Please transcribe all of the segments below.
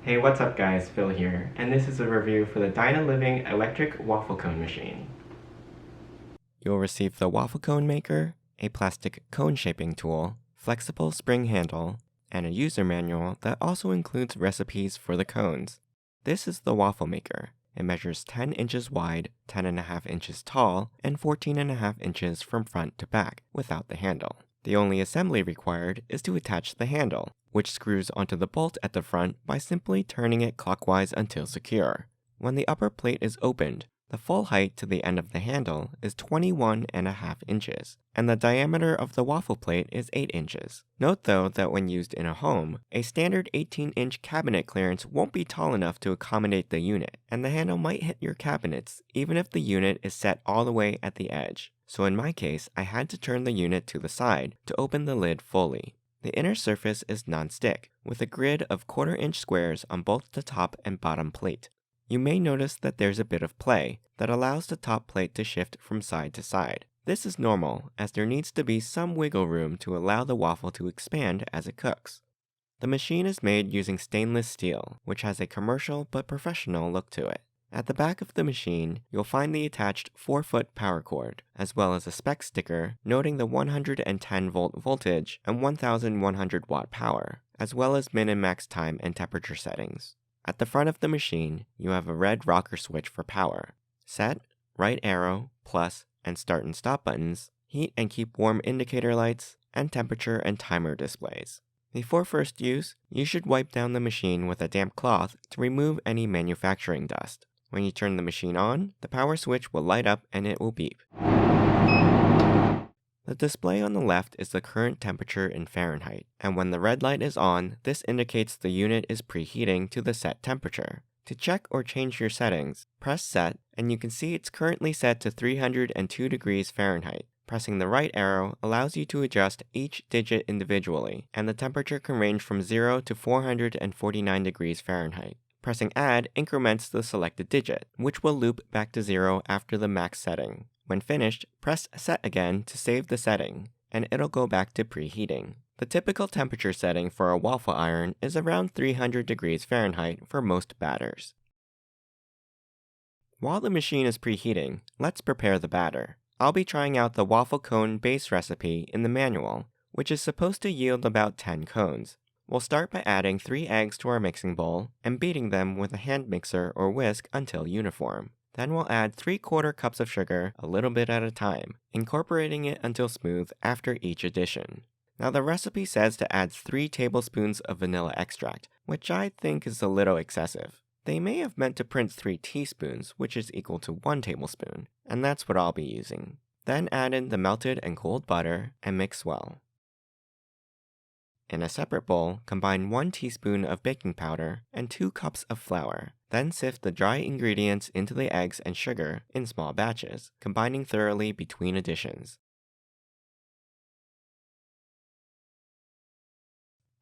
Hey, what's up guys, Phil here, and this is a review for the Dyna-Living electric waffle cone machine. You'll receive the waffle cone maker, a plastic cone shaping tool, flexible spring handle, and a user manual that also includes recipes for the cones. This is the waffle maker. It measures 10 inches wide, 10.5 inches tall, and 14.5 inches from front to back without the handle. The only assembly required is to attach the handle, which screws onto the bolt at the front by simply turning it clockwise until secure. When the upper plate is opened, the full height to the end of the handle is 21.5 inches, and the diameter of the waffle plate is 8 inches. Note though that when used in a home, a standard 18-inch cabinet clearance won't be tall enough to accommodate the unit, and the handle might hit your cabinets even if the unit is set all the way at the edge. So in my case, I had to turn the unit to the side to open the lid fully. The inner surface is non-stick, with a grid of 1/4-inch squares on both the top and bottom plate. You may notice that there's a bit of play that allows the top plate to shift from side to side. This is normal, as there needs to be some wiggle room to allow the waffle to expand as it cooks. The machine is made using stainless steel, which has a commercial but professional look to it. At the back of the machine, you'll find the attached 4-foot power cord, as well as a spec sticker noting the 110-volt voltage and 1100-watt power, as well as min and max time and temperature settings. At the front of the machine, you have a red rocker switch for power, set, right arrow, plus, and start and stop buttons, heat and keep warm indicator lights, and temperature and timer displays. Before first use, you should wipe down the machine with a damp cloth to remove any manufacturing dust. When you turn the machine on, the power switch will light up and it will beep. The display on the left is the current temperature in Fahrenheit, and when the red light is on, this indicates the unit is preheating to the set temperature. To check or change your settings, press Set, and you can see it's currently set to 302 degrees Fahrenheit. Pressing the right arrow allows you to adjust each digit individually, and the temperature can range from 0 to 449 degrees Fahrenheit. Pressing Add increments the selected digit, which will loop back to 0 after the max setting. When finished, press Set again to save the setting, and it'll go back to preheating. The typical temperature setting for a waffle iron is around 300 degrees Fahrenheit for most batters. While the machine is preheating, let's prepare the batter. I'll be trying out the waffle cone base recipe in the manual, which is supposed to yield about 10 cones. We'll start by adding 3 eggs to our mixing bowl and beating them with a hand mixer or whisk until uniform. Then we'll add 3/4 cups of sugar a little bit at a time, incorporating it until smooth after each addition. Now the recipe says to add 3 tablespoons of vanilla extract, which I think is a little excessive. They may have meant to print 3 teaspoons, which is equal to 1 tablespoon, and that's what I'll be using. Then add in the melted and cooled butter and mix well. In a separate bowl, combine 1 teaspoon of baking powder and 2 cups of flour. Then sift the dry ingredients into the eggs and sugar in small batches, combining thoroughly between additions.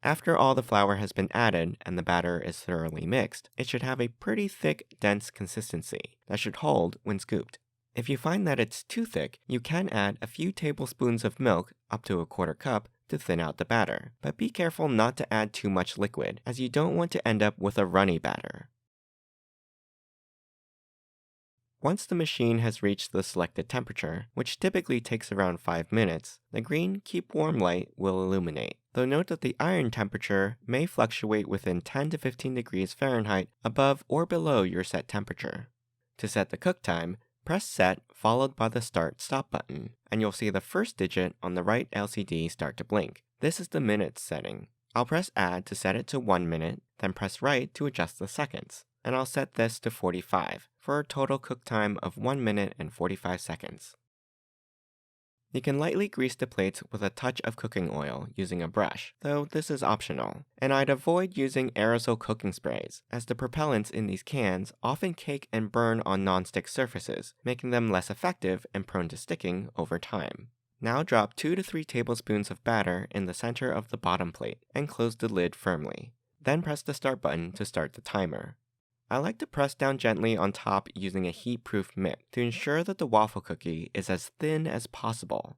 After all the flour has been added and the batter is thoroughly mixed, it should have a pretty thick, dense consistency that should hold when scooped. If you find that it's too thick, you can add a few tablespoons of milk, up to 1/4 cup, to thin out the batter. But be careful not to add too much liquid, as you don't want to end up with a runny batter. Once the machine has reached the selected temperature, which typically takes around 5 minutes, the green Keep Warm light will illuminate. Though note that the iron temperature may fluctuate within 10 to 15 degrees Fahrenheit above or below your set temperature. To set the cook time, press Set followed by the Start/Stop button, and you'll see the first digit on the right LCD start to blink. This is the minutes setting. I'll press Add to set it to 1 minute, then press Right to adjust the seconds, and I'll set this to 45 for a total cook time of 1 minute and 45 seconds. You can lightly grease the plates with a touch of cooking oil using a brush, though this is optional, and I'd avoid using aerosol cooking sprays, as the propellants in these cans often cake and burn on non-stick surfaces, making them less effective and prone to sticking over time. Now drop 2 to 3 tablespoons of batter in the center of the bottom plate and close the lid firmly. Then press the Start button to start the timer. I like to press down gently on top using a heat-proof mitt to ensure that the waffle cookie is as thin as possible.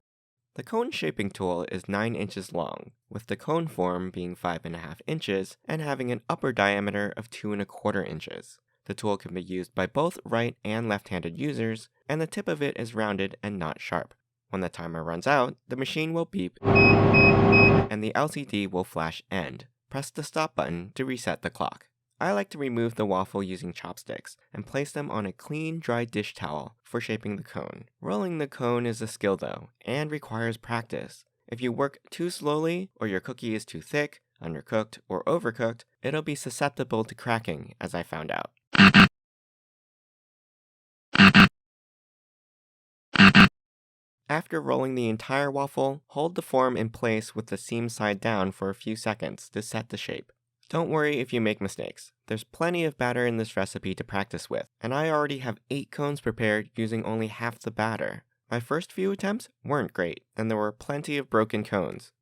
The cone shaping tool is 9 inches long, with the cone form being 5.5 inches and having an upper diameter of 2.25 inches. The tool can be used by both right and left-handed users, and the tip of it is rounded and not sharp. When the timer runs out, the machine will beep, and the LCD will flash end. Press the stop button to reset the clock. I like to remove the waffle using chopsticks and place them on a clean, dry dish towel for shaping the cone. Rolling the cone is a skill though, and requires practice. If you work too slowly, or your cookie is too thick, undercooked, or overcooked, it'll be susceptible to cracking, as I found out. After rolling the entire waffle, hold the form in place with the seam side down for a few seconds to set the shape. Don't worry if you make mistakes. There's plenty of batter in this recipe to practice with, and I already have 8 cones prepared using only half the batter. My first few attempts weren't great, and there were plenty of broken cones.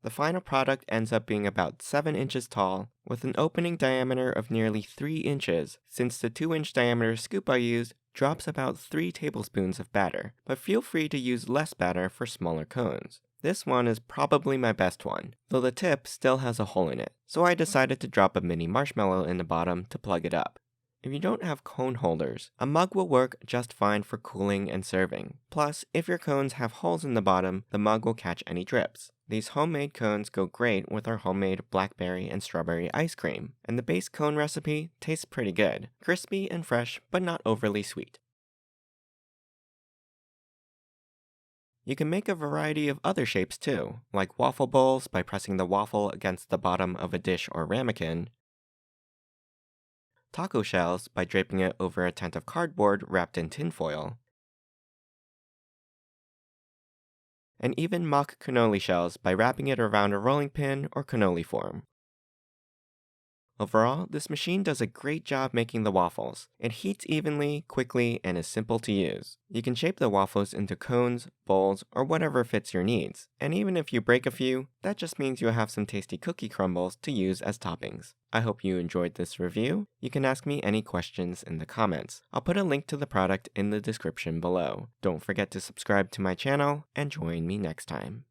The final product ends up being about 7 inches tall, with an opening diameter of nearly 3 inches, since the 2-inch diameter scoop I used drops about 3 tablespoons of batter, but feel free to use less batter for smaller cones. This one is probably my best one, though the tip still has a hole in it, so I decided to drop a mini marshmallow in the bottom to plug it up. If you don't have cone holders, a mug will work just fine for cooling and serving. Plus, if your cones have holes in the bottom, the mug will catch any drips. These homemade cones go great with our homemade blackberry and strawberry ice cream, and the base cone recipe tastes pretty good, crispy and fresh, but not overly sweet. You can make a variety of other shapes too, like waffle bowls by pressing the waffle against the bottom of a dish or ramekin, taco shells by draping it over a tent of cardboard wrapped in tinfoil, and even mock cannoli shells by wrapping it around a rolling pin or cannoli form. Overall, this machine does a great job making the waffles. It heats evenly, quickly, and is simple to use. You can shape the waffles into cones, bowls, or whatever fits your needs. And even if you break a few, that just means you'll have some tasty cookie crumbles to use as toppings. I hope you enjoyed this review. You can ask me any questions in the comments. I'll put a link to the product in the description below. Don't forget to subscribe to my channel and join me next time.